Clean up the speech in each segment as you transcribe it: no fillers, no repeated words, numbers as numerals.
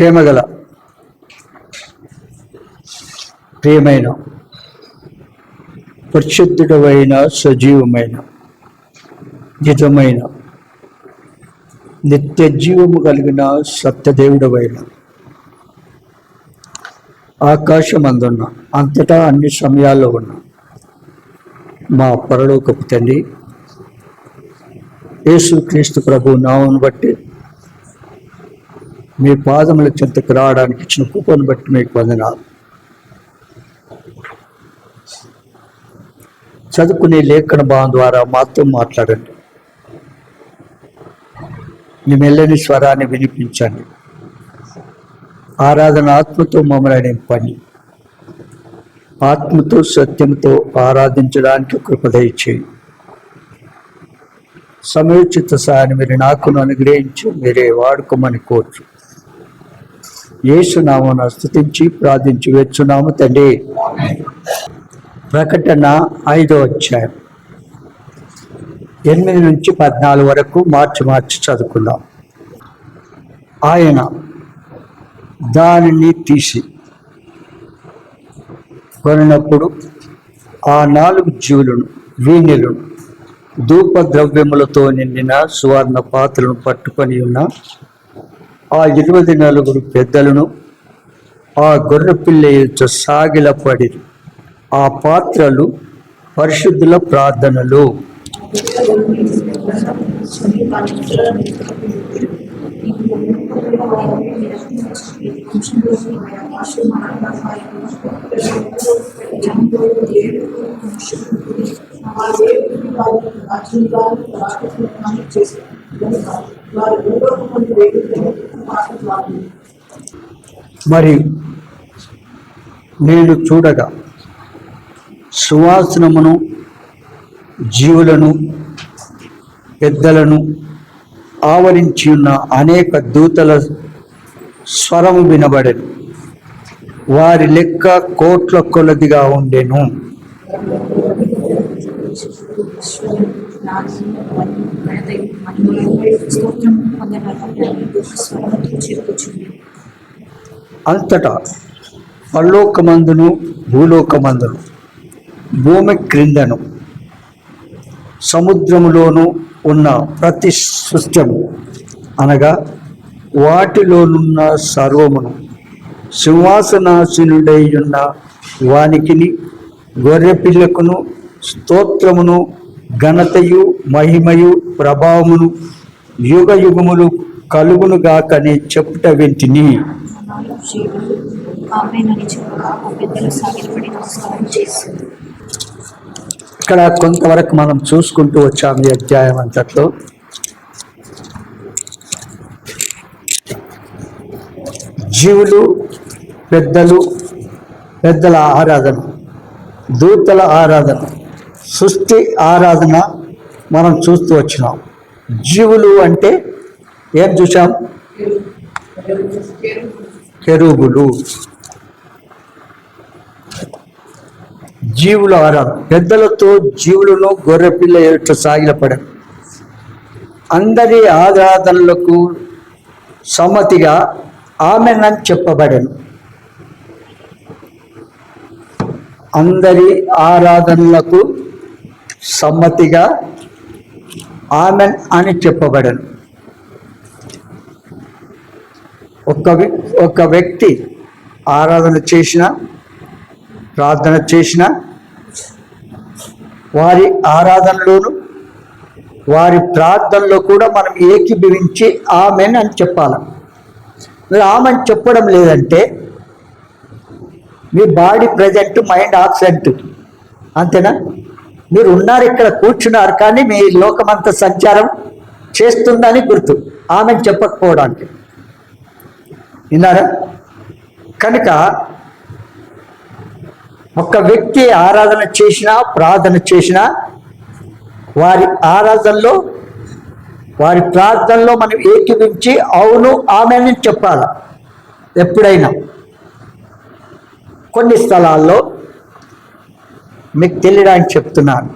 ప్రేమగల ప్రియమైన పరిశుద్ధుడమైన సజీవమైన నిజమైన నిత్య జీవము కలిగిన సత్యదేవుడవైన ఆకాశమందున్న అంతటా అన్ని సమయాల్లో ఉన్న మా పరలోకపు తండ్రి యేసుక్రీస్తు ప్రభు నామమును బట్టి మీ పాదముల చెంతకు రావడానికి ఇచ్చిన కృపను బట్టి మీకు వందనాలు. చదువుకునే లేఖన భావం ద్వారా మాతో మాట్లాడండి. మీ మెల్లని స్వరాన్ని వినిపించండి. ఆరాధన ఆత్మతో మమ్మల్ని నింపండి. ఆత్మతో సత్యంతో ఆరాధించడానికి కృప దయచేయండి. సమయోచిత సాయాన్ని మీరు నాకును అనుగ్రహించి మీరే వాడుకోమని కోరుచు. యేసు నామమున స్తుతించి ప్రార్థించి వేచున్నాము తండ్రి. ప్రకటన 5వ అధ్యాయం 8 నుంచి 14 వరకు మార్చి చదువుకుందాం. ఆయన దానిని తీసి కొనినప్పుడు ఆ 4 జీవులను వీణెలను ధూపద్రవ్యములతో నిండిన సువర్ణ పాత్రలను పట్టుకొని ఉన్న ఆ 24 పెద్దలను ఆ గొర్రెపిల్ల ఎదుట సాగిలపడి ఆ పాత్రలు పరిశుద్ధుల ప్రార్థనలు. మరి నేను చూడగా సువాసనమును జీవులను పెద్దలను ఆవరించి ఉన్న అనేక దూతల స్వరము వినబడెను. వారి లెక్క కోట్ల కొలదిగా ఉండెను. అంతటా పరలోకమందును భూలోకమందును భూమి క్రిందను సముద్రములోను ఉన్న ప్రతి సృష్ట్యము అనగా వాటిలోనున్న సర్వమును సింహాసనాసీనుడై ఉన్న వానికిని గొర్రెపిల్లకును స్తోత్రమును ఘనతయు మహిమయు ప్రభావమును యుగ యుగములు కలుగునుగాకని చెప్పుట వింటిని. ఇక్కడ కొంతవరకు మనం చూసుకుంటూ వచ్చాము. ఈ అధ్యాయం అంతట్లో జీవులు పెద్దల ఆరాధన, దూతల ఆరాధన, సృష్టి ఆరాధన మనం చూస్తూ వచ్చినాం. జీవులు అంటే ఏం చూసాం? కెరూబులు. జీవుల ఆరాధన, పెద్దలతో జీవులను గొర్రెపిల్ల ఎదుట సాగిలపడను. అందరి ఆరాధనలకు సమ్మతిగా ఆమెనని చెప్పబడను. అందరి ఆరాధనలకు సమ్మతిగా ఆమెన్ అని చెప్పబడను. ఒక వ్యక్తి ఆరాధన చేసిన, ప్రార్థన చేసిన వారి ఆరాధనలోను వారి ప్రార్థనలో కూడా మనం ఏకీభవించి ఆమెన్ అని చెప్పాలి. మీరు ఆమెన్ చెప్పడం లేదంటే మీ బాడీ ప్రజెంట్, మైండ్ ఆబ్సెంట్. అంతేనా? మీరు ఉన్నారు, ఇక్కడ కూర్చున్నారు, కానీ మీ లోకమంతా సంచారం చేస్తుందని గుర్తు ఆమెన్ చెప్పకపోవడానికి. విన్నారా? కనుక ఒక వ్యక్తి ఆరాధన చేసినా, ప్రార్థన చేసినా వారి ఆరాధనలో, వారి ప్రార్థనలో మనం ఏకీభించి అవును ఆమెని చెప్పాలి. ఎప్పుడైనా కొన్ని స్థలాల్లో మీకు తెలియడానికి చెప్తున్నాను.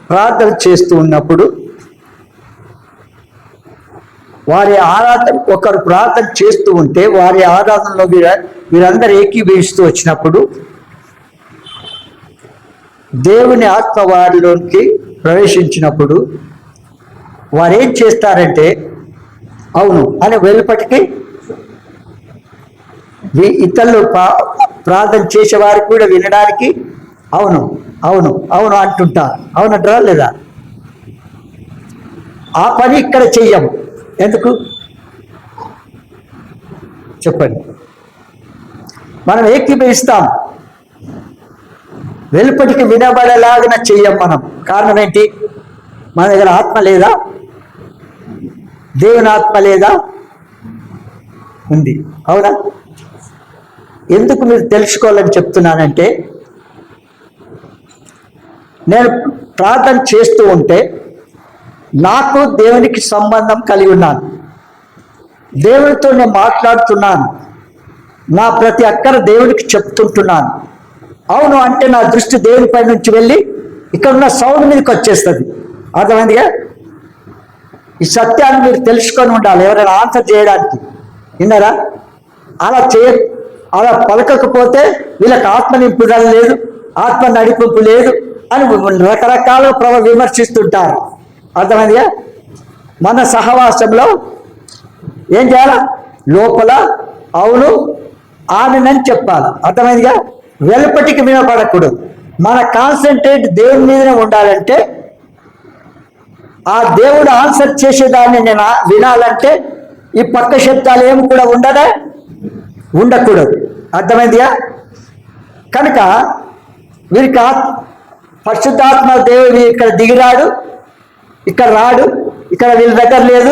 ప్రార్థన చేస్తూ ఉన్నప్పుడు వారి ఆరాధన, ఒకరు ప్రార్థన చేస్తూ ఉంటే వారి ఆరాధనలో వీరందరూ ఏకీభవిస్తూ వచ్చినప్పుడు దేవుని ఆత్మ వారిలోకి ప్రవేశించినప్పుడు వారు ఏం చేస్తారంటే అవును అని వెలుపటికి ఇతరులు ప్రార్థన చేసేవారికి కూడా వినడానికి అవును అవును అవును అంటుంటారు. అవునంటారా లేదా? ఆ పని ఇక్కడ చెయ్యము. ఎందుకు చెప్పండి? మనం ఏకీభవిస్తాం, వెలుపటికి వినబడేలాగా చెయ్యం మనం. కారణం ఏంటి? మన దగ్గర ఆత్మ లేదా? దేవుని ఆత్మ లేదా? ఉంది. అవునా? ఎందుకు మీరు తెలుసుకోవాలని చెప్తున్నానంటే, నేను ప్రార్థన చేస్తూ ఉంటే నాకు దేవునికి సంబంధం కలిగి ఉన్నాను, దేవునితో నేను మాట్లాడుతున్నాను, నా ప్రతి అక్కర దేవునికి చెప్తుంటున్నాను. అవును అంటే నా దృష్టి దేవునిపై నుంచి వెళ్ళి ఇక్కడ ఉన్న సౌండ్ మీదకి వచ్చేస్తుంది. అర్థమైందిగా? ఈ సత్యాన్ని మీరు తెలుసుకొని ఉండాలి ఎవరైనా ఆన్సర్ చేయడానికి. విన్నారా? అలా పలకకపోతే వీళ్ళకి ఆత్మ నింపుదల లేదు, ఆత్మ నడిపింపు లేదు అని రకరకాల విమర్శిస్తుంటారు. అర్థమైందిగా? మన సహవాసంలో ఏం చేయాలి? లోపల అవును ఆమెనని చెప్పాలి. అర్థమైందిగా? వెలుపటికి వినపడకూడదు. మన కాన్సన్ట్రేట్ దేవుని మీదనే ఉండాలంటే, ఆ దేవుడు ఆన్సర్ చేసేదాన్ని నేను వినాలంటే ఈ పక్క శబ్దాలు ఏమి కూడా ఉండకూడదు. అర్థమైందిగా? కనుక వీరికి పరిశుద్ధాత్మ దేవుడు ఇక్కడ దిగిరాడు, ఇక్కడ రాడు, ఇక్కడ వీళ్ళ దగ్గర లేదు,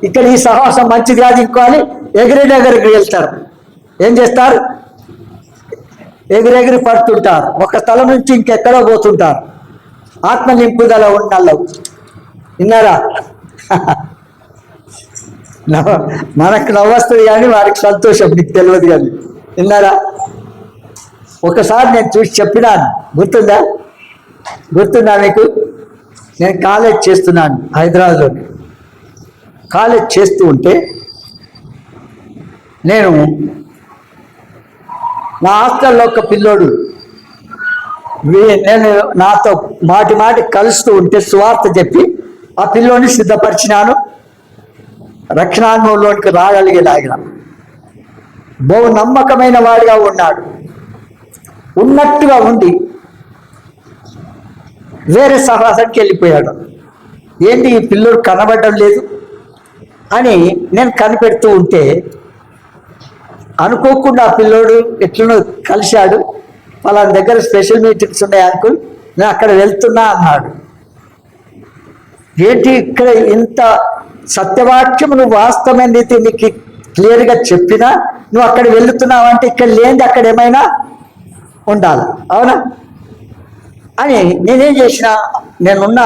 ఇక్కడ ఈ సహవాసం మంచిది కాదు ఇంకో అని ఎగిరికి వెళ్తారు. ఏం చేస్తారు? ఎగిరెగిరి పడుతుంటారు, ఒక స్థలం నుంచి ఇంకెక్కడో పోతుంటారు. ఆత్మ నింపుదల ఉన్నళ్ళు. విన్నారా? మనకు నవ్వొస్తుంది కానీ వారికి సంతోషం, నీకు తెలియదు కానీ. విన్నారా? ఒకసారి నేను చూసి చెప్పినాను, గుర్తుందా మీకు? నేను కాలేజ్ చేస్తున్నాను హైదరాబాద్లో. కాలేజ్ చేస్తూ ఉంటే నేను నా హాస్టల్లో ఒక పిల్లోడు నేను నాతో మాటి కలుస్తూ ఉంటే సువార్త చెప్పి ఆ పిల్లోని సిద్ధపరిచినాను, రక్షణానుభవంలోనికి రాగలిగేలాగిన. బహు నమ్మకమైన వాడిగా ఉన్నాడు. ఉన్నట్టుగా ఉండి వేరే సహవాసానికి వెళ్ళిపోయాడు. ఏంటి ఈ పిల్లోడు కనబడడం లేదు అని నేను కనిపెడుతూ ఉంటే అనుకోకుండా ఆ పిల్లోడు ఎట్లనో కలిశాడు. వాళ్ళ దగ్గర స్పెషల్ మీటింగ్స్ ఉన్నాయి అంకుల్, నేను అక్కడ వెళ్తున్నా అన్నాడు. ఏంటి ఇక్కడ ఇంత సత్యవాక్యం నువ్వు వాస్తవమైన రీతి నీకు క్లియర్గా చెప్పినా నువ్వు అక్కడ వెళుతున్నావు అంటే ఇక్కడ లేనిది అక్కడ ఏమైనా ఉండాలి. అవునా? అని నేనేం చేసిన, నేనున్న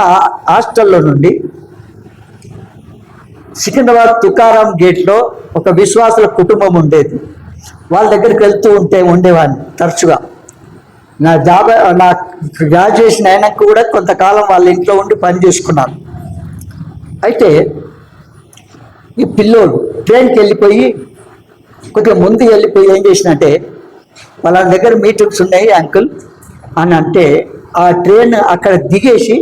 హాస్టల్లో నుండి సికింద్రాబాద్ తుకారాం గేట్లో ఒక విశ్వాసుల కుటుంబం ఉండేది. వాళ్ళ దగ్గరికి వెళ్తూ ఉండేవాడిని తరచుగా. నా గ్రాడ్యుయేషన్ అయినాక కూడా కొంతకాలం వాళ్ళ ఇంట్లో ఉండి పని చేసుకున్నాను. అయితే ఈ పిల్లోడు ట్రైన్కి వెళ్ళిపోయి కొద్దిగా ముందు వెళ్ళిపోయి ఏం చేసినంటే, వాళ్ళ దగ్గర మీటింగ్స్ ఉన్నాయి అంకుల్ అని అంటే, ఆ ట్రైన్ అక్కడ దిగేసి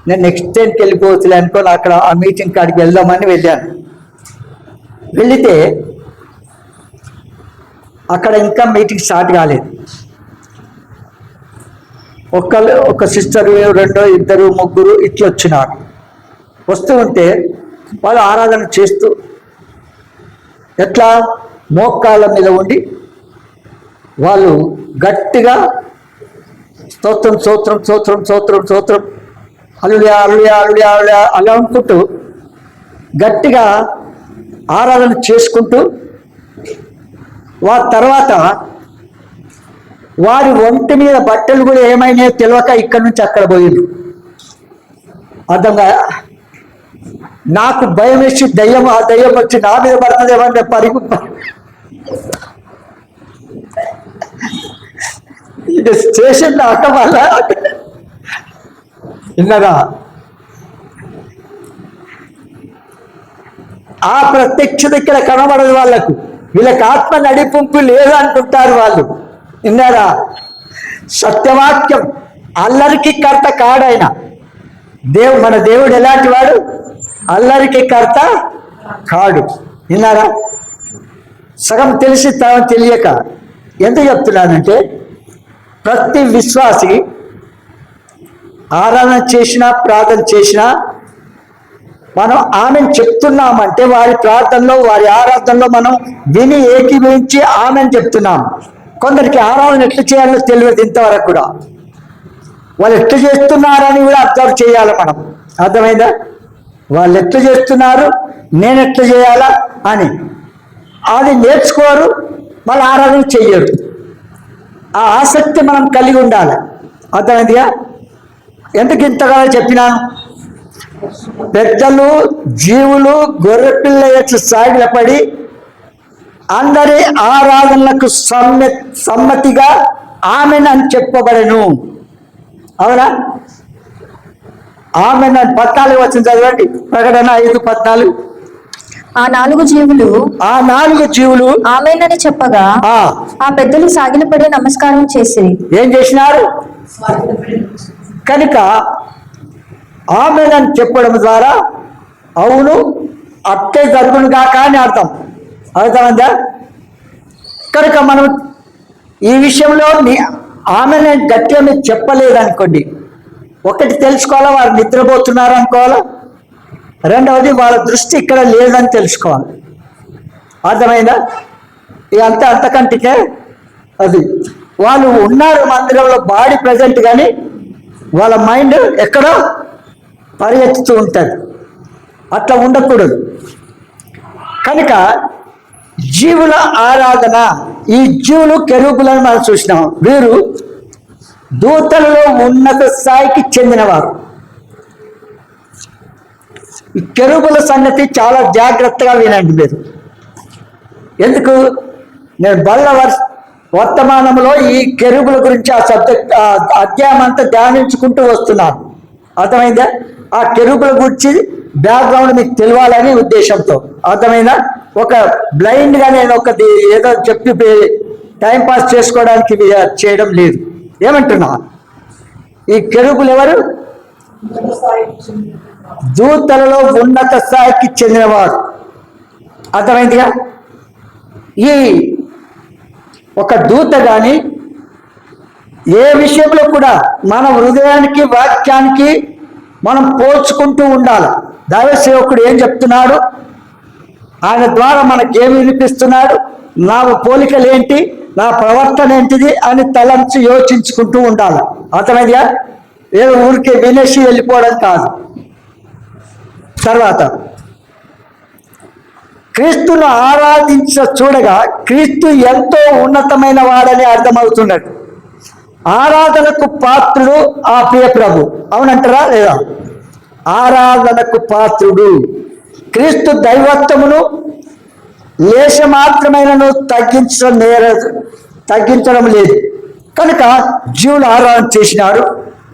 నేను నెక్స్ట్ ట్రైన్కి వెళ్ళిపోవచ్చులే అనుకోని అక్కడ ఆ మీటింగ్ కాడికి వెళ్దామని వెళ్ళాను. వెళితే అక్కడ ఇంకా మీటింగ్ స్టార్ట్ కాలేదు. ఒక సిస్టరు, రెండో, ఇద్దరు, ముగ్గురు ఇట్లా వచ్చినారు. వస్తూ ఉంటే వాళ్ళు ఆరాధన చేస్తూ ఎట్లా మోకాళ్ళ మీద ఉండి వాళ్ళు గట్టిగా స్తోత్రం స్తోత్రం స్తోత్రం స్తోత్రం స్తోత్రం హల్లెలూయా హల్లెలూయా హల్లెలూయా హల్లెలూయా అలా అనుకుంటూ గట్టిగా ఆరాధన చేసుకుంటూ తర్వాత వారి ఒంటి మీద బట్టలు కూడా ఏమైనాయో తెలియక ఇక్కడి నుంచి అక్కడ పోయింది. అర్థంగా నాకు భయం వేసి ఆ దయ్యం వచ్చి నా మీద పడుతుందేమంటే పరిగు ఇక స్టేషన్లో అట్ట వల్ల విన్నదా ఆ ప్రత్యక్షత ఇక్కడ కనబడదు వాళ్ళకు. వీళ్ళకి ఆత్మ నడిపింపు లేదు అనుకుంటారు వాళ్ళు. విన్నారా? సత్యవాక్యం అల్లరికి కర్త కాడాయన. మన దేవుడు ఎలాంటి వాడు? అల్లరికి కర్త కాడు. విన్నారా? సగం తెలిసి తనం తెలియక ఎందుకు చెప్తున్నానంటే, ప్రతి విశ్వాసి ఆరాధన చేసినా ప్రార్థన చేసినా మనం ఆమెను చెప్తున్నామంటే వారి ప్రార్థనలో వారి ఆరాధనలో మనం విని ఏకీభవించి ఆమెను చెప్తున్నాం. కొందరికి ఆరాధన ఎట్లా చేయాలో తెలియదు ఇంతవరకు కూడా. వాళ్ళు ఎట్లా చేస్తున్నారని కూడా అబ్జర్వ్ చేయాలి మనం. అర్థమైందా? వాళ్ళు ఎట్లా చేస్తున్నారు, నేను ఎట్లా చేయాలా అని అది నేర్చుకోరు, మళ్ళీ ఆరాధన చెయ్యరు. ఆ ఆసక్తి మనం కలిగి ఉండాలి. అర్థమైందిగా? ఎందుకు ఇంతగా చెప్పినాను? పెద్దలు జీవులు గొర్రెపిల్ల ఎట్లా సాగిలపడి అందరి ఆరాధనలకు సమ్మతిగా ఆమెనని చెప్పబడెను. అవునా? ఆమెనని 14 వచ్చింది చదవండి. ప్రకటన 5:14. ఆ 4 జీవులు ఆమెనని చెప్పగా ఆ పెద్దలు సాగిలపడి నమస్కారం చేసి ఏం చేసినారు? కనుక ఆమెనని చెప్పడం ద్వారా అవును అట్టే జరుగును కాక అని అర్థమైందా? కనుక మనం ఈ విషయంలో ఆమెను గట్టిగా మీరు చెప్పలేదనుకోండి, ఒకటి తెలుసుకోవాలా, వారు నిద్రపోతున్నారు అనుకోవాలా. రెండవది వాళ్ళ దృష్టి ఇక్కడ లేదని తెలుసుకోవాలి. అర్థమైందా? ఇక అంతకంటే అది వాళ్ళు ఉన్నారు మందిరంలో, బాడీ ప్రజెంట్, కానీ వాళ్ళ మైండ్ ఎక్కడో పరిగెత్తుతూ ఉంటుంది. అట్లా ఉండకూడదు. కనుక జీవుల ఆరాధన, ఈ జీవులు కెరూబులను మనం చూసినాం. వీరు దూతలలో ఉన్నత స్థాయికి చెందినవారు. ఈ కెరూబుల సంగతి చాలా జాగ్రత్తగా వినండి మీరు. ఎందుకు? నేను వర్తమానంలో ఈ కెరూబుల గురించి ఆ సబ్జెక్ట్ అధ్యాయం అంతా ధ్యానించుకుంటూ వస్తున్నాను. అర్థమైందా? ఆ కెరూబుల గురించి బ్యాక్గ్రౌండ్ మీకు తెలియాలని ఉద్దేశంతో. అర్థమైందా? ఒక బ్లైండ్గా నేను ఏదో చెప్పి టైంపాస్ చేసుకోవడానికి చేయడం లేదు. ఏమంటున్నా? ఈ కెరూబులు ఎవరు? దూతలలో ఉన్నత స్థాయికి చెందినవారు. అర్థమైందిగా? ఈ ఒక దూత కానీ ఏ విషయంలో కూడా మన హృదయానికి వాక్యానికి మనం పోల్చుకుంటూ ఉండాలి. దైవ సేవకుడు ఏం చెప్తున్నాడు, ఆయన ద్వారా మనకేమి వినిపిస్తున్నాడు, నా పోలికలు ఏంటి, నా ప్రవర్తన ఏంటిది అని తలంచి యోచించుకుంటూ ఉండాలి. అర్థమైందిగా? ఏదో ఊరికే వినేసి వెళ్ళిపోవడం కాదు. తర్వాత క్రీస్తును చూడగా క్రీస్తు ఎంతో ఉన్నతమైన వాడని అర్థమవుతున్నాడు. ఆరాధనకు పాత్రుడు ఆ ప్రియ ప్రభు. అవునంటారా లేదా? ఆరాధనకు పాత్రుడు. క్రీస్తు దైవత్వమును లేశమాత్రమైనను తగ్గించడం లేదు. కనుక జీవులు ఆరాధన చేసినారు.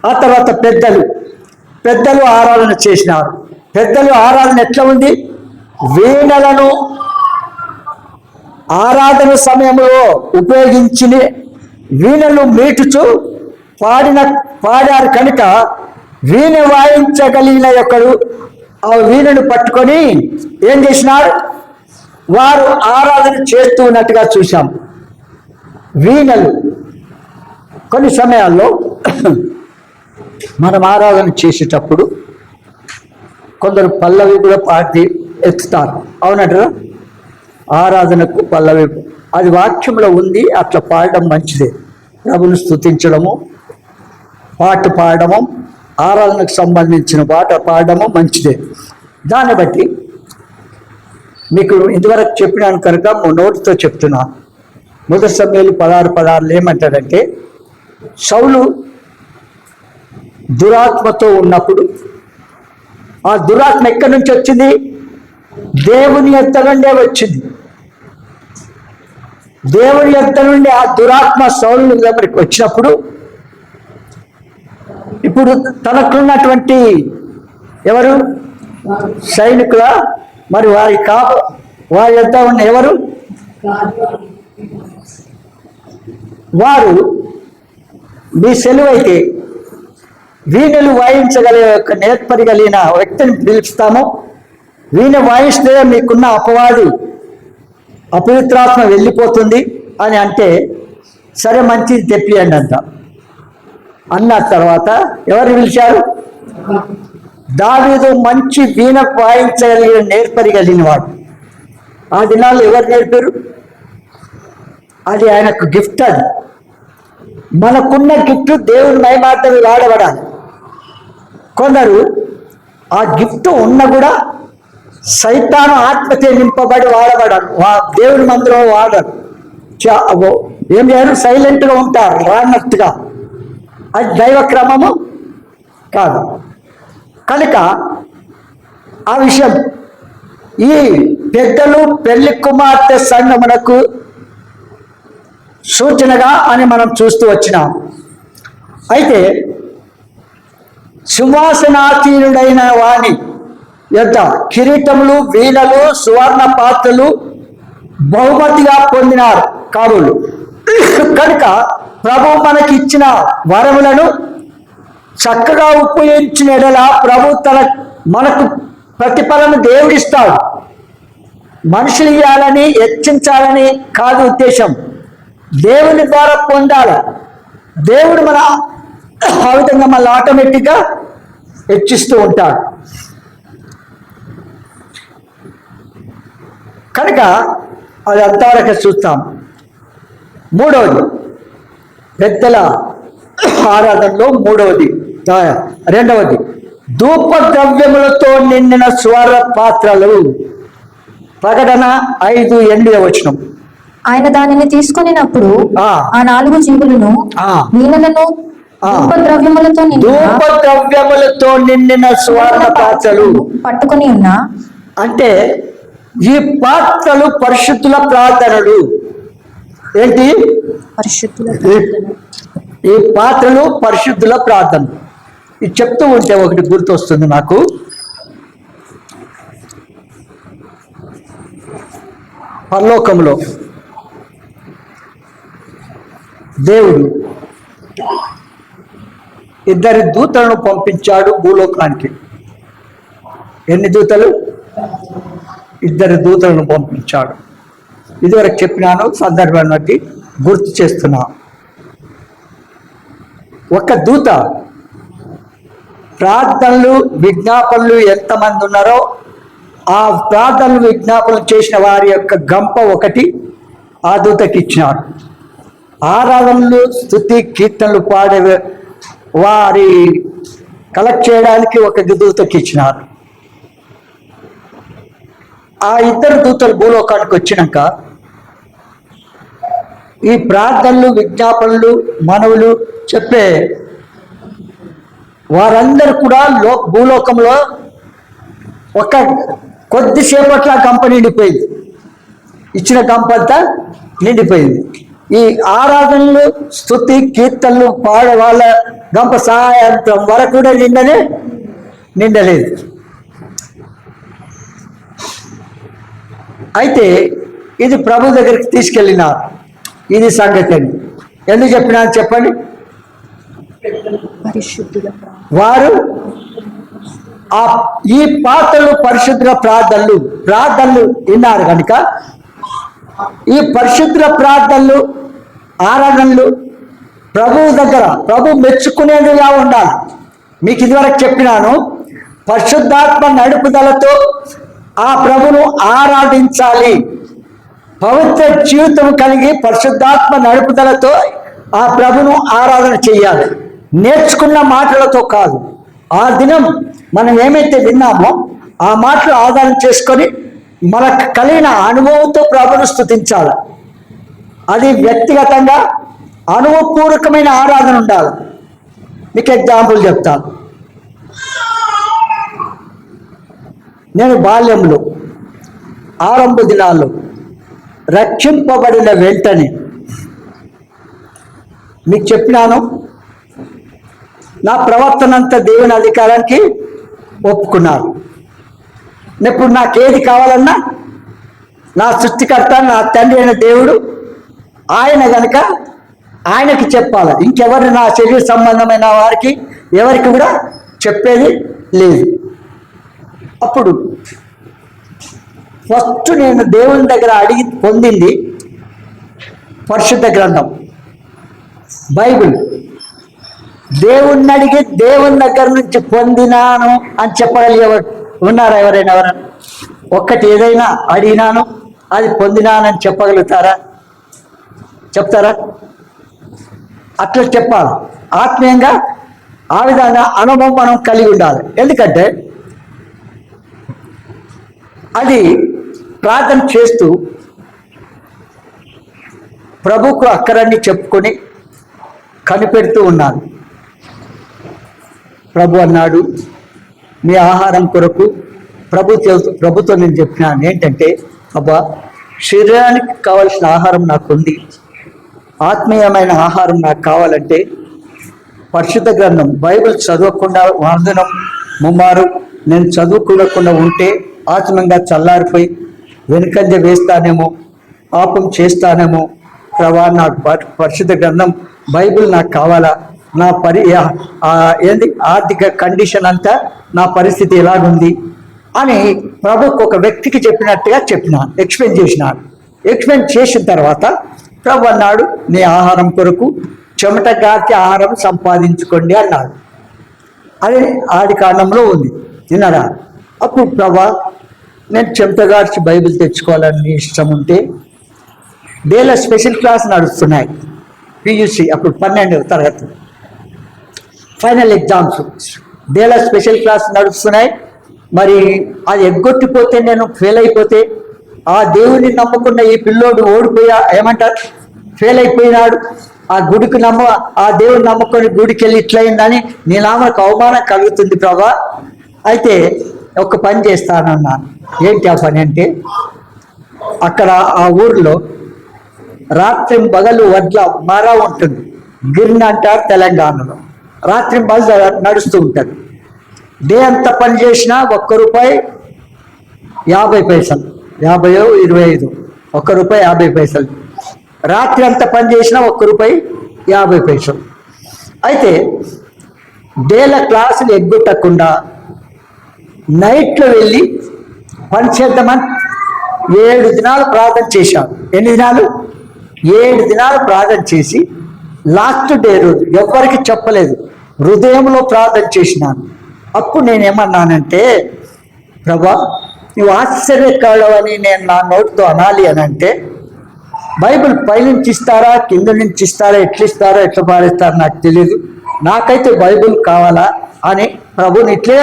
ఆ తర్వాత పెద్దలు ఆరాధన చేసినారు. పెద్దలు ఆరాధన ఎట్లా ఉంది? వీణలను ఆరాధన సమయంలో ఉపయోగించి వీణలు మీటుచు పాడారు. కనుక వీణ వాయించగలిగిన ఒకడు ఆ వీణను పట్టుకొని ఏం చేసినారు? వారు ఆరాధన చేస్తూ ఉన్నట్టుగా చూశాం. వీణలు కొన్ని సమయాల్లో మనం ఆరాధన చేసేటప్పుడు కొందరు పల్లవి కూడా పాడి ఎత్తుతారు. అవునంటారా? ఆరాధనకు పల్లవి అది వాక్యంలో ఉంది. అట్లా పాడడం మంచిదే. ప్రభుని స్తుతించడము, పాట పాడము, ఆరాధనకు సంబంధించిన పాట పాడడము మంచిదే. దాన్ని బట్టి మీకు ఇంతవరకు చెప్పినాను కనుక నోటితో చెప్తున్నాను. 1 సమూయేలు 16:16 ఏమంటాడంటే, సౌలు దురాత్మతో ఉన్నప్పుడు ఆ దురాత్మ ఎక్కడి నుంచి వచ్చింది? దేవుని యొద్ద నుండే వచ్చింది. దేవుని యొద్ద నుండి ఆ దురాత్మ సౌలు దగ్గరికి వచ్చినప్పుడు ఇప్పుడు తనకున్నటువంటి ఎవరు సైనికుల మరి వారి యొద్ద ఉన్న ఎవరు? వారు మీ సెలవైతే వీణలు వాయించగలిగే ఒక నేర్పరి కలిగిన వ్యక్తిని పిలుస్తాము. వీణ వాయిస్తే మీకున్న అపవిత్రాత్మ వెళ్ళిపోతుంది అని అంటే, సరే మంచిది తెప్పియండి అన్న తర్వాత ఎవరు పిలిచారు? దావీదు మంచి వీణ వాయించగలిగిన నేర్పరి కలిగిన వాడు. ఆ దినాల్లో ఎవరు నేర్పారు? అది ఆయనకు గిఫ్ట్. అది మనకున్న గిఫ్ట్ దేవుని మహిమార్థం వాడబడాలి. కొందరు ఆ గిఫ్ట్ ఉన్న కూడా సైతాను ఆత్మతే నింపబడి వాడబడారు. దేవుని మందిరం వాడరు. ఏం చేయరు? సైలెంట్గా ఉంటారు, రానట్టుగా. అది దైవ క్రమము కాదు. కనుక ఆ విషయం ఈ పెద్దలు పెళ్లి కుమార్తె సంగమునకు సూచనగా అని మనం చూస్తూ వచ్చినాం. అయితే సింహాసనాసీనుడైన వాణి యొద్ద కిరీటములు, వీణలు, సువర్ణ పాత్రలు బహుమతిగా పొందినారు కాబోలు. కనుక ప్రభు మనకి ఇచ్చిన వరములను చక్కగా ఉపయోగించిన ఎడల ప్రభు మనకు ప్రతిఫలం దేవుడిస్తాడు. మనుషులు ఇవ్వాలని, హెచ్చించాలని కాదు ఉద్దేశం. దేవుని ద్వారా పొందాలి. దేవుడు ఆ విధంగా మళ్ళీ ఆటోమేటిక్గా హెచ్చిస్తూ ఉంటాడు. కనుక అది అంతవరకు చూస్తాం. మూడవది పెద్దల ఆరాధనలో రెండవది ధూప ద్రవ్యములతో నిండిన స్వర పాత్రలు. ప్రకటన 5:8 వచనం. ఆయన దానిని తీసుకొనినప్పుడు ఆ 4 జీవులను నీళ్ళను ధూప ద్రవ్యములతో నిండిన సువర్ణ పాత్రలు పట్టుకొని ఉన్నా. అంటే ఈ పాత్రలు పరిశుద్ధుల ప్రార్థనలు. ఏంటి? ఈ పాత్రలు పరిశుద్ధుల ప్రార్థన. ఇది చెప్తూ ఉంటే ఒకటి గుర్తొస్తుంది నాకు. పరలోకంలో దేవుడు 2 దూతలను పంపించాడు భూలోకానికి. ఎన్ని దూతలు? 2 దూతలను పంపించాడు. ఇదివరకు చెప్పినాను, సందర్భాన్ని బట్టి గుర్తు చేస్తున్నా. ఒక దూత ప్రార్థనలు, విజ్ఞాపనలు ఎంతమంది ఉన్నారో ఆ ప్రార్థనలు, విజ్ఞాపనలు చేసిన వారి యొక్క గంప ఒకటి ఆ దూతకి ఇచ్చినాడు. ఆరాధనలు, స్తుతి, కీర్తనలు పాడే వారి కలెక్ట్ చేయడానికి ఒక దూతకి ఇచ్చినారు. ఆ 2 దూతలు భూలోకానికి వచ్చినాక ఈ ప్రార్థనలు, విజ్ఞాపనలు, మనవులు చెప్పే వారందరూ కూడా భూలోకంలో ఒక కొద్దిసేపట్ల గంప నిండిపోయింది. ఇచ్చిన గంప అంతా నిండిపోయింది. ఈ ఆరాధనలు, స్తుతి, కీర్తనలు పాడే వాళ్ళ గంప సాయంత్రం వరకు కూడా నిండలేదు. అయితే ఇది ప్రభు దగ్గరికి తీసుకెళ్ళినారు. ఇది సంగతి అని ఎందుకు చెప్పినా చెప్పండి. వారు ఈ పాత్రలు పరిశుద్ధ ప్రార్థనలు విన్నారు కనుక ఈ పరిశుద్ధ ప్రార్థనలు, ఆరాధనలు ప్రభువు దగ్గర ప్రభు మెచ్చుకునేదిగా ఉండాలి. మీకు ఇదివరకు చెప్పినాను, పరిశుద్ధాత్మ నడుపుదలతో ఆ ప్రభును ఆరాధించాలి. పవిత్ర జీవితం కలిగి పరిశుద్ధాత్మ నడుపుదలతో ఆ ప్రభును ఆరాధన చేయాలి. నేర్చుకున్న మాటలతో కాదు. ఆ దినం మనం ఏమైతే విన్నామో ఆ మాటలు ఆధారం చేసుకొని మనకు కలిగిన అనుభవంతో ప్రభును స్తుతించాలి. అది వ్యక్తిగతంగా అనుభవపూర్వకమైన ఆరాధన ఉండాలి. మీకు ఎగ్జాంపుల్ చెప్తాను. నేను బాల్యంలో ఆరంభ దినాల్లో రక్షింపబడిన వెంటనే మీకు చెప్పినాను, నా ప్రవర్తన అంతా దేవుని అధికారానికి ఒప్పుకున్నారు. ఇప్పుడు నాకేది కావాలన్నా నా సృష్టికర్త, నా తండ్రి అయిన దేవుడు ఆయన గనక ఆయనకి చెప్పాలి. ఇంకెవరు నా శరీర సంబంధమైన వారికి ఎవరికి కూడా చెప్పేది లేదు. అప్పుడు ఫస్ట్ నేను దేవుని దగ్గర అడిగి పొందింది పరిశుద్ధ గ్రంథం బైబిల్. దేవుణ్ణి అడిగి దేవుని దగ్గర నుంచి పొందినాను అని చెప్పగలిగేవారు ఉన్నారా? ఎవరైనా ఒక్కటి ఏదైనా అడిగినాను అది పొందినానని చెప్పగలుగుతారా? చెప్తారా? అట్లా చెప్పాలి. ఆత్మీయంగా ఆ విధంగా అనుభవం మనం కలిగి ఉండాలి. ఎందుకంటే అది ప్రార్థన చేస్తూ ప్రభుకు అక్కరన్నీ చెప్పుకొని కనిపెడుతూ ఉన్నాను. ప్రభు అన్నాడు, మీ ఆహారం కొరకు ప్రభుతో నేను చెప్పినాను ఏంటంటే, అబ్బా శరీరానికి కావాల్సిన ఆహారం నాకు ఉంది, ఆత్మీయమైన ఆహారం నాకు కావాలంటే పరిశుద్ధ గ్రంథం బైబిల్ చదవకుండా వందనం ముమ్మారు నేను చదువుకోకుండా ఉంటే ఆత్మీయంగా చల్లారిపోయి వెనుకంజ వేస్తానేమో, పాపం చేస్తానేమో. ప్రభా నాకు పరిశుద్ధ గ్రంథం బైబిల్ నాకు కావాలా, నా ఏంది ఆర్థిక కండిషన్ అంతా నా పరిస్థితి ఎలాగుంది అని ప్రభుకు ఒక వ్యక్తికి చెప్పినట్టుగా ఎక్స్ప్లెయిన్ చేసినాడు. ఎక్స్ప్లెయిన్ చేసిన తర్వాత ప్రభు అన్నాడు, నీ ఆహారం కొరకు చెమట గార్చి ఆహారం సంపాదించుకోండి అన్నాడు. అది ఆది కాండంలో ఉంది, విన్నారా? అప్పుడు ప్రభా నేను చెమట గార్చి బైబిల్ తెచ్చుకోవాలని ఇష్టం ఉంటే డేలో స్పెషల్ క్లాస్ నడుస్తున్నాయి, పియూసి అప్పుడు 12వ తరగతి ఫైనల్ ఎగ్జామ్స్, డేలో స్పెషల్ క్లాస్ నడుస్తున్నాయి. మరి అది ఎగ్గొట్టిపోతే, నేను ఫెయిల్ అయిపోతే, ఆ దేవుని నమ్ముకున్న ఈ పిల్లోడు ఓడిపోయా ఏమంటారు, ఫెయిల్ అయిపోయినాడు, ఆ గుడికి ఆ దేవుని నమ్ముకొని గుడికి వెళ్ళి ఇట్లయిందని నీ నామకు అవమానం కలుగుతుంది ప్రభా. అయితే ఒక పని చేస్తానన్నాను. ఏంటి ఆ పని అంటే, అక్కడ ఆ ఊర్లో రాత్రి పగలు వడ్ల మర ఉంటుంది, గిర్న అంటారు తెలంగాణలో. రాత్రి పగలు నడుస్తూ ఉంటుంది. డే అంతా పని చేసినా ₹1 50 పైసలు, 50 25, ₹1 50 పైసలు. రాత్రి అంతా పని చేసినా ₹1 50 పైసలు. అయితే డేల క్లాసులు ఎగ్గొట్టకుండా నైట్లో వెళ్ళి పని చేద్దామని 7 దినాలు ప్రార్థన చేశాను. ఎన్ని దినాలు? 7 దినాలు ప్రార్థన చేసి లాస్ట్ డే రోజు ఎవరికి చెప్పలేదు, హృదయంలో ప్రార్థన చేసినాను. అప్పుడు నేనేమన్నానంటే, ప్రభా నువ్వు ఆశ్చర్యకరమని నేను నా నోటితో అనాలి అని అంటే, బైబిల్ పైనుంచి ఇస్తారా కింద నుంచి ఇస్తారా, ఎట్లా పారేస్తారో నాకు తెలియదు, నాకైతే బైబిల్ కావాలా అని ప్రభుని ఇట్లే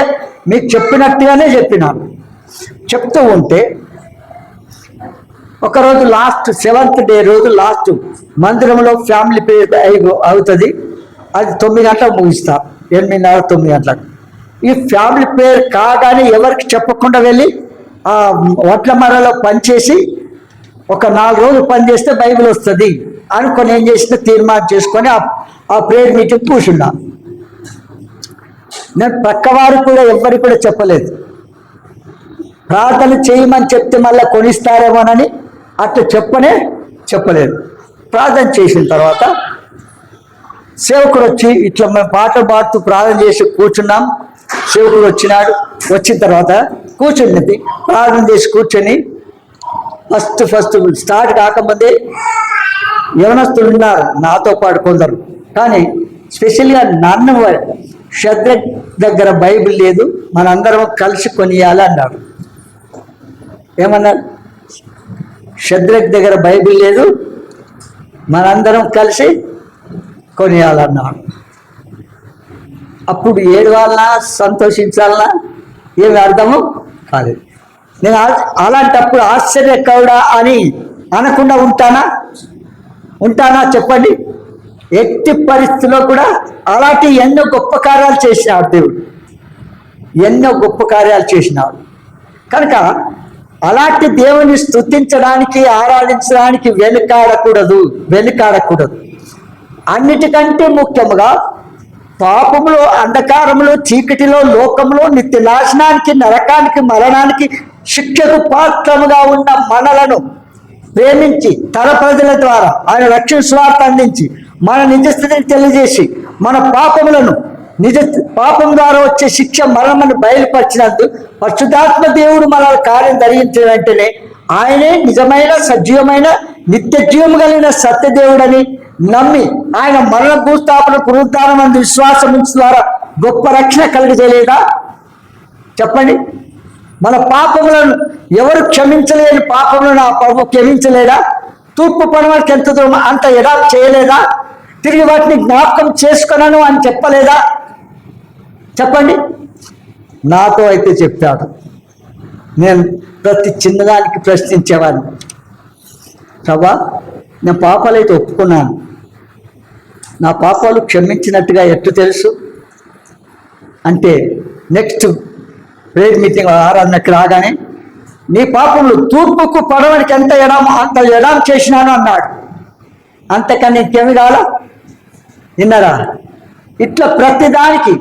మీకు చెప్పినట్టుగానే చెప్పినాను. చెప్తూ ఉంటే ఒకరోజు లాస్ట్ 7th డే రోజు లాస్ట్ మందిరంలో ఫ్యామిలీ ప్రేయర్ అవుతుంది. అది 9 గంటలకు ముగిస్తా, 8:30 9 గంటలకు. ఈ ఫ్యామిలీ ప్రేయర్ కాగానే ఎవరికి చెప్పకుండా వెళ్ళి ఆ వడ్ల మరలో పనిచేసి ఒక 4 రోజులు పనిచేస్తే బైబిల్ వస్తుంది అనుకొని ఏం చేసిన తీర్మానం చేసుకొని ఆ ప్రేయర్ మీటింగ్ కూర్చున్నా. నేను ప్రక్కవారు కూడా ఎవరికి కూడా చెప్పలేదు. ప్రార్థన చేయమని చెప్తే మళ్ళీ కొనిస్తారేమోనని అట్లా చెప్పలేదు. ప్రార్థన చేసిన తర్వాత సేవకుడు వచ్చి ఇట్లా మేము పాట పాడుతూ ప్రార్థన చేసి కూర్చున్నాం. సేవకుడు వచ్చినాడు. వచ్చిన తర్వాత కూర్చున్నది ప్రార్థన చేసి కూర్చొని ఫస్ట్ స్టార్ట్ కాకముందే యవనస్తులు ఉన్నారు నాతో పాటు కొందరు. కానీ స్పెషల్గా నన్ను షద్రక్ దగ్గర బైబిల్ లేదు, మనందరం కలిసి కొనియాలి అన్నాడు. ఏమన్నారు? షద్రక్ దగ్గర బైబిల్ లేదు, మనందరం కలిసి కొనియాలన్నాడు. అప్పుడు ఏడవాలన్నా సంతోషించాలన్నా ఏమి అర్థము కాలేదు. నేను అలాంటప్పుడు ఆశ్చర్యకరుడా అని అనకుండా ఉంటానా చెప్పండి? ఎట్టి పరిస్థితిలో కూడా అలాంటి ఎన్నో గొప్ప కార్యాలు చేసినాడు దేవుడు, ఎన్నో గొప్ప కార్యాలు చేసినాడు. కనుక అలాంటి దేవుని స్తుతించడానికి ఆరాధించడానికి వెనుకాడకూడదు. అన్నిటికంటే ముఖ్యముగా పాపములో, అంధకారంలో, చీకటిలో, లోకంలో నిత్య నాశనానికి, నరకానికి, మరణానికి, శిక్షకు పాత్రముగా ఉన్న మనలను ప్రేమించి తన ప్రజల ద్వారా ఆయన రక్షణ స్వార్థ అందించి మన నిజస్థితిని తెలియజేసి మన పాపములను పాపం ద్వారా వచ్చే శిక్ష మరణమని బయలుపరిచినందుకు పరిశుద్ధాత్మ దేవుడు మన కార్యం జరిగించిన వెంటనే ఆయనే నిజమైన సజీవమైన నిత్య జీవము కలిగిన సత్యదేవుడని నమ్మి ఆయన మరణ భూస్థాపన పునరుద్ధానం అందు విశ్వాసం ద్వారా గొప్ప రక్షణ కలిగజేయలేదా? చెప్పండి. మన పాపములను ఎవరు క్షమించలేని పాపములను ఆ ప్రభు క్షమించలేదా? తూర్పు పడమటికి ఎంత దూరం అంత ఎడా చేయలేదా? తిరిగి వాటిని జ్ఞాపకం చేసుకున్నాను అని చెప్పలేదా? చెప్పండి. నాతో అయితే చెప్పాడు. నేను ప్రతి చిన్నదానికి ప్రశ్నించేవాడిని. ప్రభా, నేను పాపాలు అయితే ఒప్పుకున్నాను, నా పాపాలు క్షమించినట్టుగా ఎట్టు తెలుసు అంటే నెక్స్ట్ ప్రేయర్ మీటింగ్ ఆరాధనకి రాగానే నీ పాపములు తూర్పుకు పడమటికి ఎంత అంత ఎడాం చేసినాను అన్నాడు. అంతకన్నా ఇంకేమి కావాలా? విన్నారా? ఇట్లా ప్రతిదానికి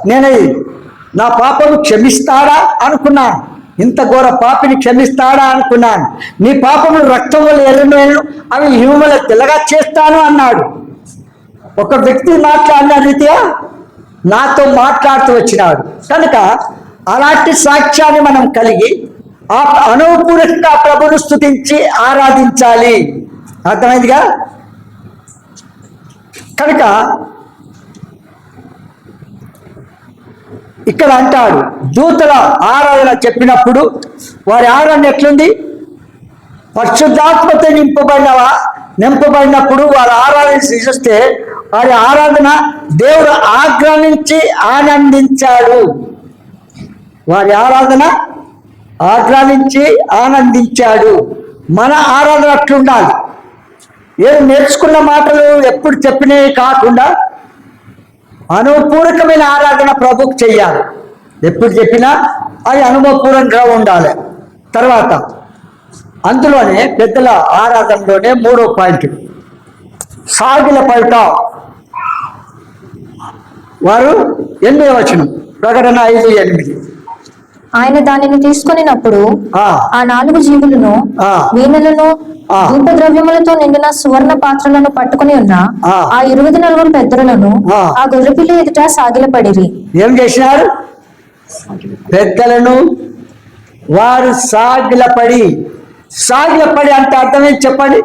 నేను నా పాపము క్షమిస్తాడా అనుకున్నాను, ఇంత ఘోర పాపిని క్షమిస్తాడా అనుకున్నాను. నీ పాపములు రక్తం వల్ల ఎర్రను అవి హిమముల తెల్లగా చేస్తాను అన్నాడు. ఒక వ్యక్తి మాట్లాడిన రీతిగా నాతో మాట్లాడుతూ వచ్చినాడు. కనుక అలాంటి సాక్ష్యాన్ని మనం కలిగి ఆ అనుపూర్వకంగా ప్రభును స్తుతించి ఆరాధించాలి. అర్థమైందిగా? కనుక ఇక్కడ అంటాడు దూతల ఆరాధన చెప్పినప్పుడు వారి ఆరాధన ఎట్లుంది? పరిశుద్ధాత్మతో నింపబడినప్పుడు వారి ఆరాధన చూస్తే వారి ఆరాధన దేవుడు ఆగ్రహించి ఆనందించాడు. వారి ఆరాధన ఆగ్రహించి ఆనందించాడు. మన ఆరాధన అట్లుండాలి. ఏదో నేర్చుకున్న మాటలు ఎప్పుడు చెప్పినవి కాకుండా అనుభవపూర్వకమైన ఆరాధన ప్రభుకు చెయ్యాలి. ఎప్పుడు చెప్పినా అది అనుభవపూర్వకంగా ఉండాలి. తర్వాత అందులోనే పెద్దల ఆరాధనలోనే 3వ పాయింట్ సాగిల పడట. వారు 8వ వచనం, ప్రకటన 5:8. ఆయన దానిని తీసుకొనినప్పుడు ఆ 4 జీవులను వీణలను ధూప ద్రవ్యములతో నిండిన సువర్ణ పాత్రలను పట్టుకుని ఉన్న ఆ 24 పెద్దలను ఆ గొర్రెపిల్ల ఎదుట సాగిలపడిరి. ఏం చేసినారు? పెద్దలను వారు సాగిలపడి అంటే అర్థమేంటి చెప్పండి?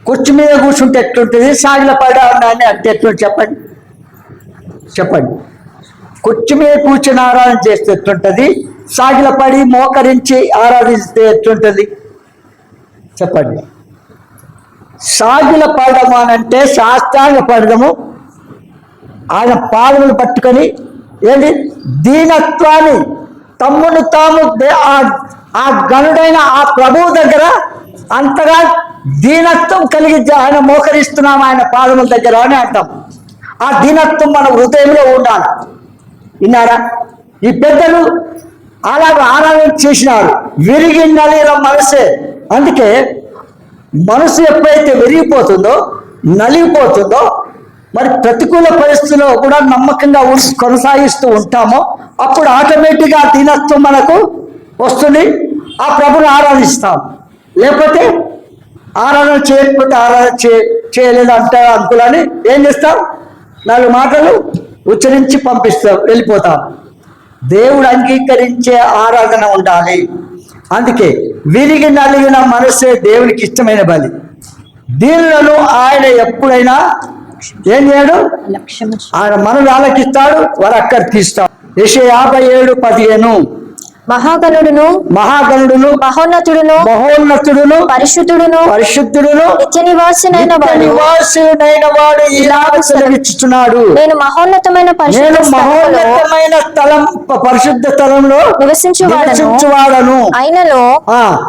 కుర్చీ మీద కూర్చుంటే ఎట్లుంటుంది, సాగిలపడి అంటే ఎట్లుంటుంది చెప్పండి. కుర్చీ మీద కూర్చొని ఆరాధన చేస్తే ఎట్లుంటుంది, సాగిలపడి మోకరించి ఆరాధిస్తే ఎట్లుంటుంది చెప్పండి. సాగిల పడము అనంటే శాస్త్రాంగ పడము. ఆయన పాదములు పట్టుకొని ఏంటి దీనత్వాన్ని తమ్మును తాము ఆ గనుడైన ఆ ప్రభువు దగ్గర అంతగా దీనత్వం కలిగి ఆయన మోకరిస్తున్నాం ఆయన పాదముల దగ్గర అని అంటాం. ఆ దీనత్వం మన హృదయంలో ఉండాలి. విన్నారా? ఈ పెద్దలు అలాగ ఆరాధన చేసినారు. విరిగి నలిగిన మనసే. అందుకే మనసు ఎప్పుడైతే విరిగిపోతుందో, నలిగిపోతుందో, మరి ప్రతికూల పరిస్థితుల్లో కూడా నమ్మకంగా కొనసాగిస్తూ ఉంటామో అప్పుడు ఆటోమేటిక్గా ఆ దీనత్వం మనకు వస్తుంది. ఆ ప్రభుని ఆరాధిస్తాం. లేకపోతే ఆరాధన చేయకపోతే చేయలేదు అంటారు అనుకులని ఏం చేస్తాం? 4 మాటలు ఉచ్చరించి పంపిస్తాం, వెళ్ళిపోతాం. దేవుడు అంగీకరించే ఆరాధన ఉండాలి. అందుకే విరిగి నలిగిన మనసే దేవునికి ఇష్టమైన బలి. దీనిలో ఆయన ఎప్పుడైనా ఏం చేయడు? ఆయన మనలు ఆలకిస్తాడు, వారు అక్కడ తీస్తాడు. యెషయా 57:15 మహాగణుడును మహోన్నతుడును పరిశుద్ధుడును నిత్య నివాసునైన వాడు ఇలాగ సెలవిస్తున్నాడు, నేను మహోన్నతమైన స్థలం పరిశుద్ధ స్థలంలో నివసించువాడను. ఆయనను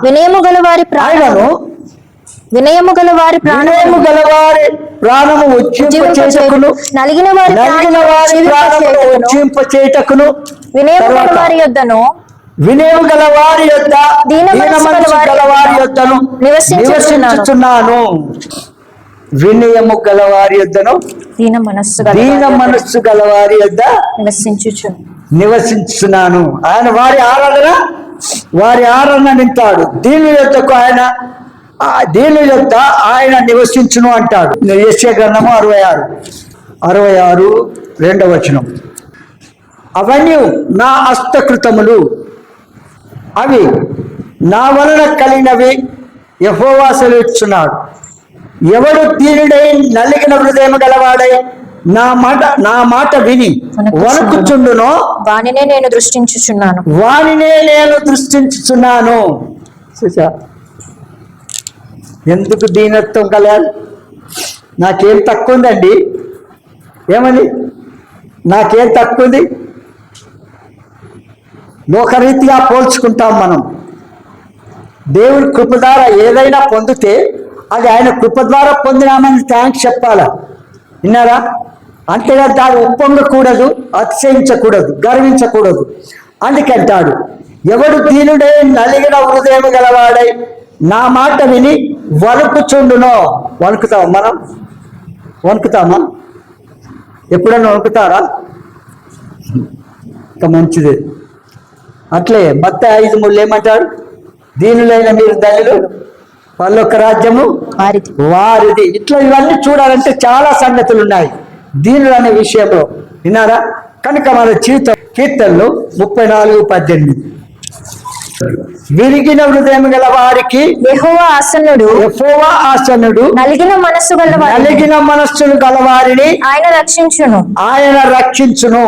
వినయము గల వారి ప్రాణము ఉజ్జింపచేయుటకును నలిగిన వారి ఉజ్జింపచేయుటకును వినయము గల వారి యొద్ద దీనమనస్సు గల వారి యొద్దను నివసించుచున్నాను. వినయము గల వారి యొద్దను దీన మనస్సు గలవారి యొద్ద నివసించుచున్నాను. ఆయన వారి ఆరాధన నింటాడు. దీనుల యొద్దకు ఆయన నివసించును అంటాడు. యెషయా గ్రంథము 66 2వ వచనం. అవన్నీ నా హస్తకృతములు, అవి నా వలన కలిగినవి యెహోవా సెలవిస్తున్నాడు. ఎవడు దీనుడై నలిగిన హృదయం గలవాడై నా మాట విని వణుకుచుండునో వానినే నేను దృష్టించుచున్నాను. ఎందుకు దీనత్వం కలగాలి? నాకేం తక్కువ ఉందండి? ఏమని నాకేం తక్కువ ఉంది? లోకరీతిగా పోల్చుకుంటాం మనం. దేవుడి కృప ద్వారా ఏదైనా పొందితే అది ఆయన కృప ద్వారా పొందినామని థ్యాంక్స్ చెప్పాలా? విన్నారా? అంతేగా దాన్ని ఉప్పొంగకూడదు, అతిశయించకూడదు, గర్వించకూడదు. అందుకంటాడు, ఎవడు దీనుడై నలిగిన హృదయం గలవాడై నా మాట విని వణుకుచుండునో. వణుకుతాం మనం? వణుకుతామా? ఎప్పుడన్నా వణుకుతారా? ఇంకా మంచిది. అట్లే మత్తయి 5:3 ఏమంటాడు? దీనులైన మీరు ధన్యులు, పరలోక రాజ్యము వారిది. ఇట్లా ఇవన్నీ చూడాలంటే చాలా సంగతులు ఉన్నాయి దీనులు అనే విషయంలో. విన్నారా? కనుక మన జీవితం కీర్తనలు 34:18 విరిగిన హృదయం గల వారికి యెహోవా ఆసన్నుడు, నలిగిన మనస్సులు గలవారిని ఆయన రక్షించును.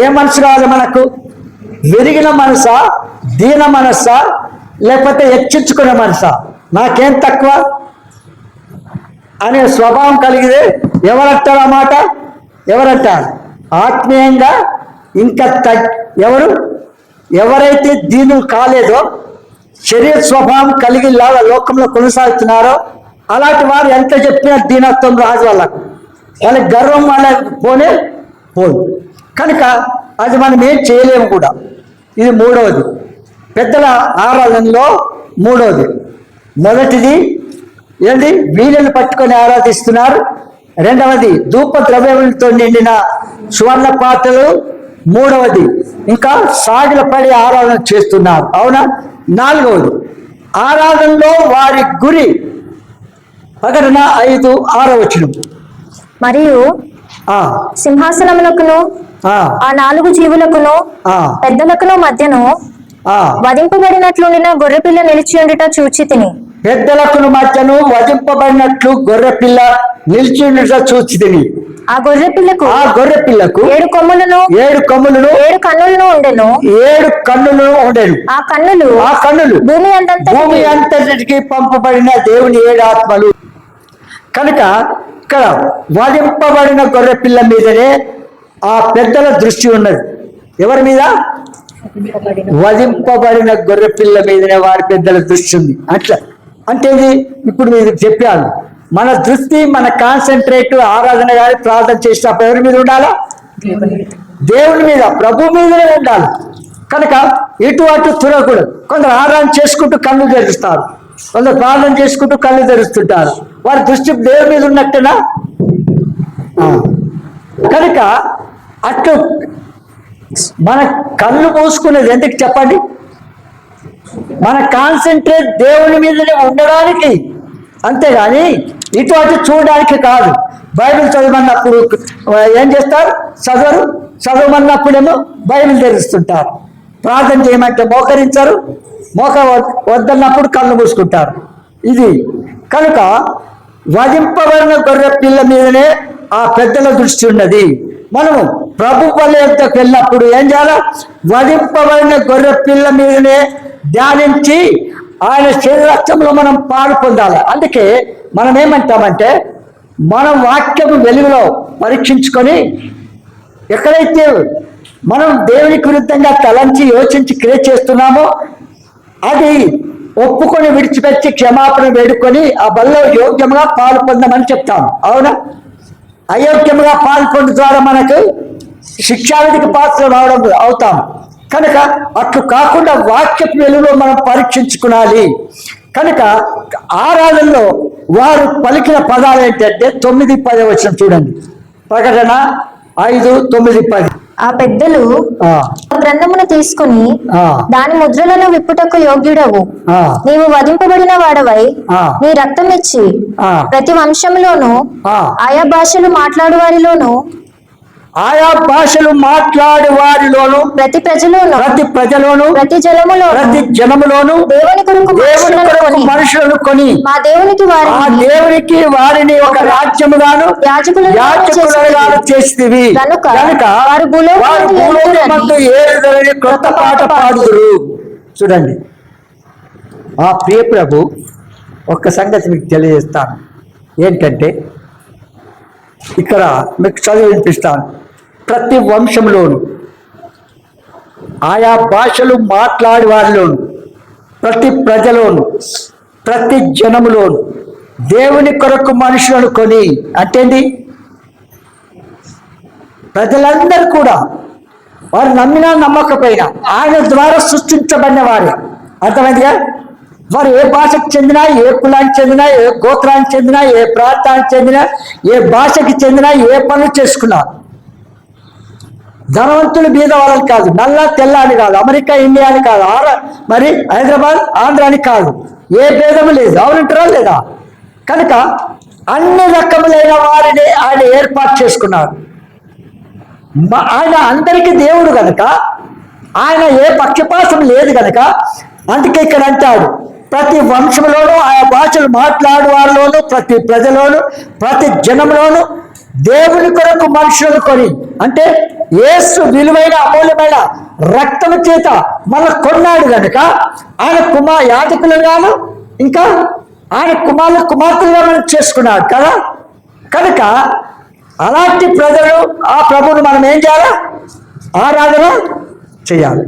ఏ మనసు కాదు మనకు? విరిగిన మనసా, దీన మనసా, లేకపోతే హెచ్చించుకునే మనసా? నాకేం తక్కువ అనే స్వభావం కలిగితే ఎవరంటారు? ఆ మాట ఎవరంటారు? ఆత్మీయంగా ఇంకా ఎవరైతే దీనులు కాలేదో, శరీర స్వభావం కలిగి లోకంలో కొనసాగుతున్నారో అలాంటి వారు ఎంత చెప్పినా దీనత్వం రాదు. వాళ్ళకి గర్వం పోదు. కనుక అది మనం ఏం చేయలేము కూడా. ఇది 3వది, పెద్దల ఆరాధనలో 3వది. మొదటిది ఏంటి? వీళ్ళని పట్టుకొని ఆరాధిస్తున్నారు. 2వది ధూప ద్రవ్యములతో నిండిన సువర్ణ పాత్రలు. 3వది ఇంకా సాగిల పడి ఆరాధన చేస్తున్నారు. అవునా? 4వది ఆరాధనలో వారి గురి. ప్రకటన 5:6 వచనం. మరియు సింహాసనములకును ఆ 4 జీవులకును పెద్దలకును మధ్యను వధింపబడినట్లుండిన గొర్రెపిల్ల నిలిచి ఉండుట చూచితిని. పెద్దలకును మధ్యను వధింపబడినట్లు గొర్రెపిల్ల నిలిచి ఉండుట చూచితిని. ఆ గొర్రెపిల్లకు 7 కొమ్ములను 7 కన్నులను ఉండెను. 7 కన్నులు ఉండెను. ఆ కన్నులు భూమి అంతటికి పంపబడిన దేవుని 7 ఆత్మలు. కనుక ఇక్కడ వధింపబడిన గొర్రెపిల్ల మీదనే ఆ పెద్దల దృష్టి ఉన్నది. ఎవరి మీద? వధింపబడిన గొర్రెపిల్ల మీదనే వారి పెద్దల దృష్టి ఉంది. అట్లా అంటే ఇది ఇప్పుడు మీరు చెప్పాను. మన దృష్టి, మన కాన్సన్ట్రేట్ ఆరాధన కానీ ప్రార్థన చేసినప్పుడు ఎవరి మీద ఉండాలా? దేవుని మీద, ప్రభు మీదనే ఉండాలి. కనుక ఇటు అటు తిరగకూడదు. కొందరు ఆరాధన చేసుకుంటూ కళ్ళు తెరుస్తారు, కొందరు ప్రార్థన చేసుకుంటూ కళ్ళు తెరుస్తుంటారు. వారి దృష్టి దేవుని మీద ఉన్నట్టేనా? కనుక అట్లు మన కళ్ళు మూసుకునేది ఎందుకు చెప్పండి? మన కాన్సన్ట్రేట్ దేవుని మీదనే ఉండడానికి, అంతేగాని ఇటు అటు చూడడానికి కాదు. బైబిల్ చదవమన్నప్పుడు ఏం చేస్తారు? చదవమన్నప్పుడేమో బైబిల్ తెరుస్తుంటారు. ప్రార్థన చేయమంటే మోకరించారు, వద్దన్నప్పుడు కళ్ళు మూసుకుంటారు. ఇది కనుక వధింపబడిన గొర్రె పిల్ల మీదనే ఆ పెద్దల దృష్టి ఉన్నది. మనము ప్రభు వల్ల యొద్దకు వెళ్ళినప్పుడు ఏం చేయాలి? వధింపబడిన గొర్రె పిల్ల మీదనే ధ్యానించి ఆయన శరీరక్తంలో మనం పాలు పొందాలి. అందుకే మనం ఏమంటామంటే, మనం వాక్యము వెలుగులో పరీక్షించుకొని ఎక్కడైతే మనం దేవునికి విరుద్ధంగా తలంచి యోచించి క్రియ చేస్తున్నామో అది ఒప్పుకొని విడిచిపెట్టి క్షమాపణ వేడుకొని ఆ బల్లో యోగ్యంగా పాలు పొందమని చెప్తాం. అవునా? అయోగ్యంగా పాల్పొందు ద్వారా మనకు శిక్షావిధికి పాత్ర అవుతాం. కనుక అట్లు కాకుండా వాక్యపు వెలుగులో మనం పరీక్షించుకోవాలి. కనుక ఆరాధనలో వారు పలికిన పదాలు ఏంటంటే 9-10 వచనం చూడండి. ప్రకటన 5:9-10. ఆ పెద్దలు ఆ, గ్రంథమును తీసుకుని ఆ, దాని ముద్రలను విప్పుటకు యోగ్యుడవు, ఆ, నీవు వధింపబడిన వాడవై ఆ, నీ రక్తం ఇచ్చి ఆ, ప్రతి వంశంలోను ఆ. ఆయా భాషలు మాట్లాడు వారిలోను ఆయా భాషలు మాట్లాడే వారిలోను, ప్రతి ప్రజలోను ప్రతి ప్రజలోను, ప్రతి జనములోను ప్రతి జనములోను దేవుని కొరకు దేవుని మనుషులను కొరకు కొని మనుషులను కొని మా దేవునికి ఆ వారిని దేవునికి వారిని ఒక రాజ్యముగాను యాజకులుగాను చేసితివి కనుక కనుక వారు భూలోకమందు ఏలుదరని క్రొత్త పాట పాడుదురు. చూడండి, ఆ ప్రియ ప్రభు ఒక్క సంగతి మీకు తెలియజేస్తాను. ఏంటంటే ఇక్కడ మీకు చదివి వినిపిస్తాను. ప్రతి వంశంలోను, ఆయా భాషలు మాట్లాడే వారిలోను, ప్రతి ప్రజలోను, ప్రతి జనములోను దేవుని కొరకు మనుషులను కొని, అంటే ప్రజలందరూ కూడా వారు నమ్మినా నమ్మకపోయినా ఆయన ద్వారా సృష్టించబడిన వారే. అర్థమైందిగా? వారు ఏ భాషకు చెందినా, ఏ కులానికి చెందినా, ఏ గోత్రానికి చెందినా, ఏ ప్రాంతానికి చెందినా, ఏ భాషకి చెందినా, ఏ పనులు చేసుకున్నారు. ధనవంతులు బీద వాళ్ళని కాదు, నల్ల తెల్ల అని కాదు, అమెరికా ఇండియా అని కాదు, మరి హైదరాబాద్ ఆంధ్ర అని కాదు, ఏ భేదము లేదు. అవునంటారా లేదా? కనుక అన్ని రకములైన వారిని ఆయన ఏర్పాటు చేసుకున్నారు. ఆయన అందరికీ దేవుడు కనుక, ఆయన ఏ పక్షపాతం లేదు కనుక, అందుకే ఇక్కడ అంటాడు ప్రతి వంశంలోనూ, ఆయా భాషలు మాట్లాడు వారిలోను, ప్రతి ప్రజలోను, ప్రతి జనంలోను దేవుని కొరకు మనుషులను కొని, అంటే యేసు విలువైన అమూల్యమైన రక్తము చేత మన కొన్నాడు కనుక ఆయన యాజకులుగాను, ఇంకా ఆయన కుమార్తెలుగా మనం చేసుకున్నాడు కదా. కనుక అలాంటి ప్రజలు, ఆ ప్రభువును మనం ఏం చేయాలి? ఆరాధన చేయాలి.